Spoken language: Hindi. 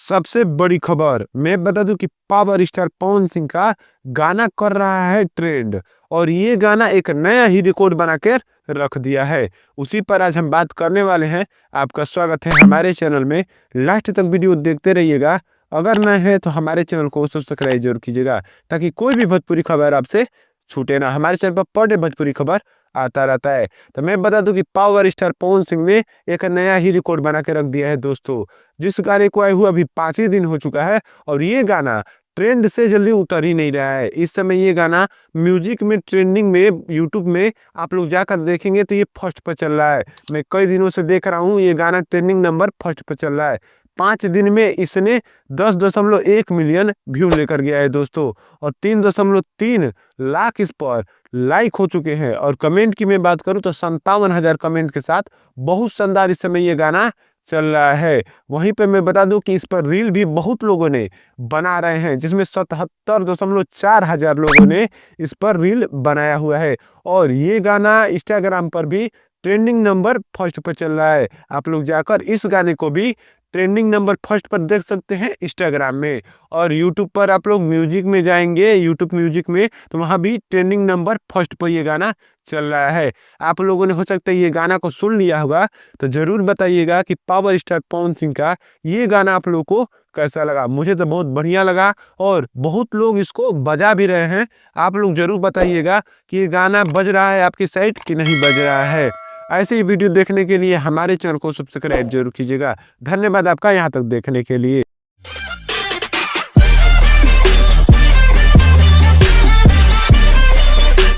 सबसे बड़ी खबर मैं बता दूं कि पावर स्टार पवन सिंह का गाना कर रहा है ट्रेंड और ये गाना एक नया ही रिकॉर्ड बना कर रख दिया है। उसी पर आज हम बात करने वाले हैं। आपका स्वागत है हमारे चैनल में। लास्ट तक वीडियो देखते रहिएगा। अगर नए हैं तो हमारे चैनल को सब्सक्राइब जरूर कीजिएगा ताकि कोई भी भोजपुरी खबर आपसे छूटे ना। हमारे चैनल पर पर डे भोजपुरी खबर आता रहता है। तो मैं बता दूं कि पावर स्टार पवन सिंह ने एक नया ही रिकॉर्ड बना के रख दिया है दोस्तों। जिस गाने को आए हुए अभी 5 ही दिन हो चुका है और ये गाना ट्रेंड से जल्दी उतर ही नहीं रहा है। इस समय ये गाना म्यूजिक में ट्रेंडिंग में यूट्यूब में आप लोग जाकर देखेंगे तो ये फर्स्ट पर चल रहा है। मैं कई दिनों से देख रहा हूँ ये गाना ट्रेंडिंग नंबर फर्स्ट पर चल रहा है। 5 दिन में इसने 10.1 मिलियन व्यू लेकर गया है दोस्तों और 3.3 लाख इस पर लाइक हो चुके हैं। और कमेंट की मैं बात करूं तो 57,000 कमेंट के साथ बहुत शानदार इस समय ये गाना चल रहा है। वहीं पे मैं बता दूं कि इस पर रील भी बहुत लोगों ने बना रहे हैं, जिसमें 77.4 हजार लोगों ने इस पर रील बनाया हुआ है। और ये गाना इंस्टाग्राम पर भी ट्रेंडिंग नंबर फर्स्ट पर चल रहा है। आप लोग जाकर इस गाने को भी ट्रेंडिंग नंबर फर्स्ट पर देख सकते हैं इंस्टाग्राम में। और यूट्यूब पर आप लोग म्यूजिक में जाएंगे, यूट्यूब म्यूजिक में, तो वहाँ भी ट्रेंडिंग नंबर फर्स्ट पर ये गाना चल रहा है। आप लोगों ने हो सकता है ये गाना को सुन लिया होगा, तो जरूर बताइएगा कि पावर स्टार पवन सिंह का ये गाना आप लोगों को कैसा लगा। मुझे तो बहुत बढ़िया लगा और बहुत लोग इसको बजा भी रहे हैं। आप लोग जरूर बताइएगा कि ये गाना बज रहा है आपकी साइड कि नहीं बज रहा है। ऐसे ही वीडियो देखने के लिए हमारे चैनल को सब्सक्राइब जरूर कीजिएगा। धन्यवाद आपका यहाँ तक देखने के लिए।